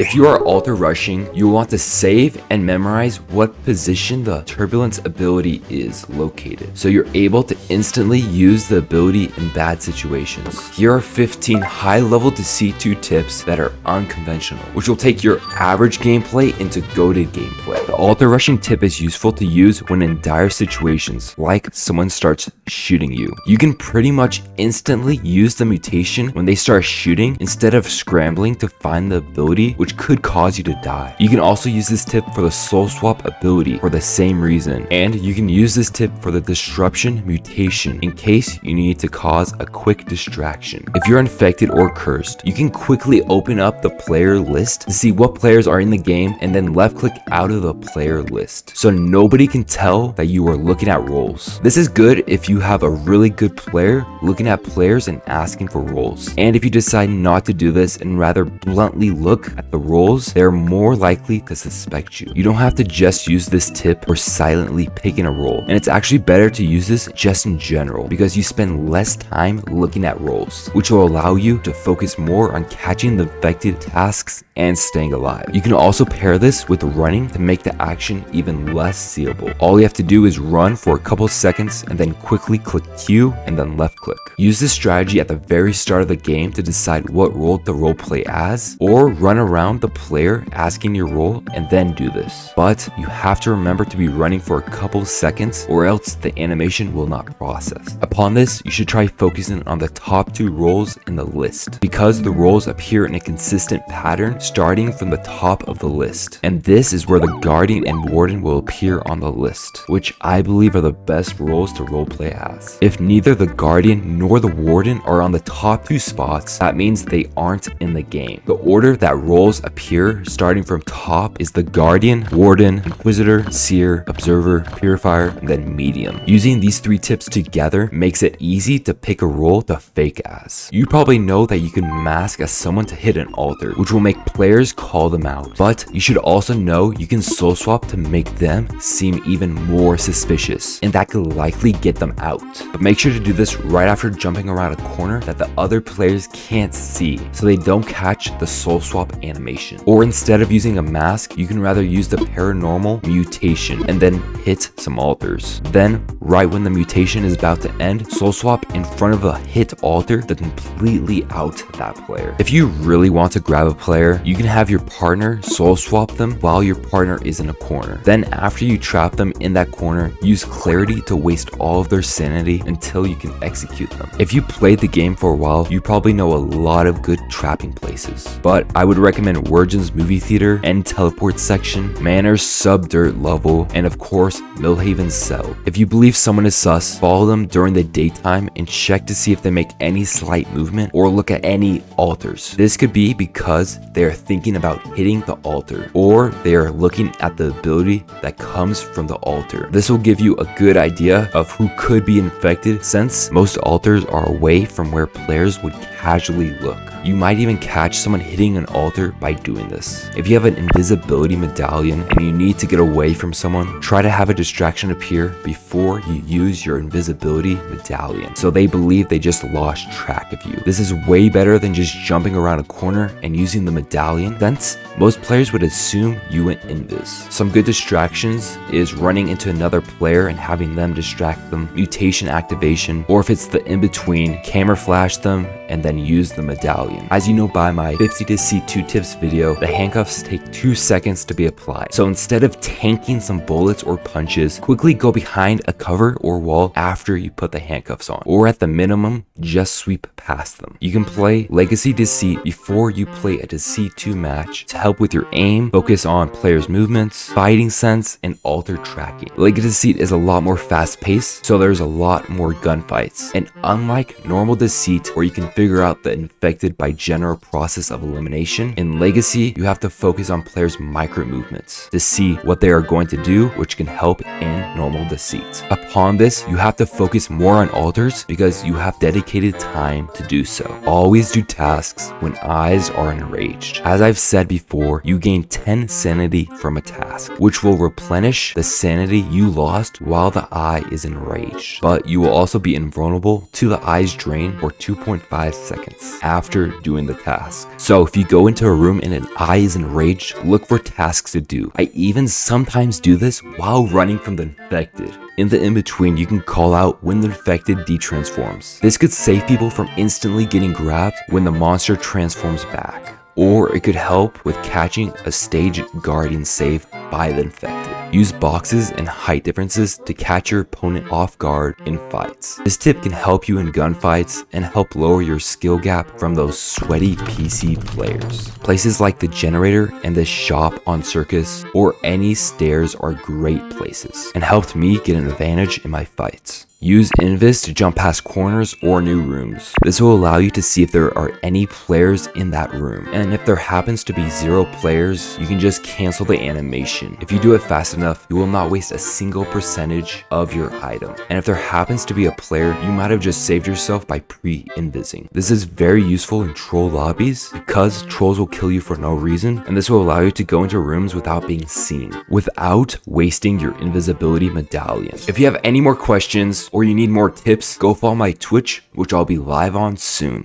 If you are alter rushing, you will want to save and memorize what position the turbulence ability is located, so you're able to instantly use the ability in bad situations. Here are 15 high-level Deceit 2 tips that are unconventional, which will take your average gameplay into goated gameplay. The alter rushing tip is useful to use when in dire situations, like someone starts shooting you. You can pretty much instantly use the mutation when they start shooting instead of scrambling to find the ability, which could cause you to die. You can also use this tip for the soul swap ability for the same reason, and you can use this tip for the disruption mutation in case you need to cause a quick distraction. If you're infected or cursed, you can quickly open up the player list to see what players are in the game and then left click out of the player list, so nobody can tell that you are looking at roles. This is good if you have a really good player looking at players and asking for roles, and if you decide not to do this and rather bluntly look at the roles, they're more likely to suspect you. You don't have to just use this tip or silently picking a role, and it's actually better to use this just in general because you spend less time looking at roles, which will allow you to focus more on catching the infected tasks and staying alive. You can also pair this with running to make the action even less seeable. All you have to do is run for a couple seconds and then quickly click Q and then left click. Use this strategy at the very start of the game to decide what role to roleplay as, or run around the player asking your role and then do this. But you have to remember to be running for a couple seconds or else the animation will not process. Upon this, you should try focusing on the top 2 roles in the list, because the roles appear in a consistent pattern starting from the top of the list, and this is where the Guardian and Warden will appear on the list, which I believe are the best roles to roleplay as. If neither the Guardian nor the Warden are on the top 2 spots, that means they aren't in the game. The order that roles appear starting from top is the Guardian, Warden, Inquisitor, Seer, Observer, Purifier, and then Medium. Using these 3 tips together makes it easy to pick a role to fake as. You probably know that you can mask as someone to hit an altar, which will make players call them out, but you should also know you can soul swap to make them seem even more suspicious, and that could likely get them out. But make sure to do this right after jumping around a corner that the other players can't see, so they don't catch the soul swap animation. Or instead of using a mask, you can rather use the paranormal mutation and then hit some altars. Then, right when the mutation is about to end, soul swap in front of a hit altar to completely out that player. If you really want to grab a player, you can have your partner soul swap them while your partner is in a corner. Then after you trap them in that corner, use clarity to waste all of their sanity until you can execute them. If you played the game for a while, you probably know a lot of good trapping places, but I would recommend Virgin's movie theater and teleport section, Manor's sub-dirt level, and of course Millhaven's cell. If you believe someone is sus, follow them during the daytime and check to see if they make any slight movement or look at any altars. This could be because they are thinking about hitting the altar, or they are looking at the ability that comes from the altar. This will give you a good idea of who could be infected, since most altars are away from where players would casually look. You might even catch someone hitting an altar by doing this. If you have an invisibility medallion and you need to get away from someone, try to have a distraction appear before you use your invisibility medallion, so they believe they just lost track of you. This is way better than just jumping around a corner and using the medallion, since most players would assume you went Invis. Some good distractions is running into another player and having them distract them, mutation activation, or if it's the in-between, camera flash them and then use the medallion. As you know by my 50 Deceit 2 tips video, the handcuffs take 2 seconds to be applied. So instead of tanking some bullets or punches, quickly go behind a cover or wall after you put the handcuffs on, or at the minimum, just sweep past them. You can play Legacy Deceit before you play a Deceit 2 match to help with your aim, focus on players' movements, fighting sense, and alter tracking. Legacy Deceit is a lot more fast paced, so there's a lot more gunfights. And unlike normal Deceit, where you can figure out the infected by general process of elimination, in Legacy, you have to focus on players' micro movements to see what they are going to do, which can help in normal Deceit. Upon this, you have to focus more on altars because you have dedicated time to do so. Always do tasks when eyes are enraged. As I've said before, you gain 10 sanity from a task, which will replenish the sanity you lost while the eye is enraged, but you will also be invulnerable to the eye's drain for 2.5 seconds after monster doing the task. So if you go into a room and an eye is enraged, look for tasks to do. I even sometimes do this while running from the infected. In the in-between, you can call out when the infected detransforms. This could save people from instantly getting grabbed when the monster transforms back. Or it could help with catching a stage guardian save by the infected. Use boxes and height differences to catch your opponent off guard in fights. This tip can help you in gunfights and help lower your skill gap from those sweaty PC players. Places like the generator and the shop on Circus or any stairs are great places and helped me get an advantage in my fights. Use Invis to jump past corners or new rooms. This will allow you to see if there are any players in that room. And if there happens to be 0 players, you can just cancel the animation. If you do it fast enough, you will not waste a single percentage of your item. And if there happens to be a player, you might have just saved yourself by pre-invising. This is very useful in troll lobbies because trolls will kill you for no reason, and this will allow you to go into rooms without being seen, without wasting your invisibility medallion. If you have any more questions, or you need more tips, go follow my Twitch, which I'll be live on soon.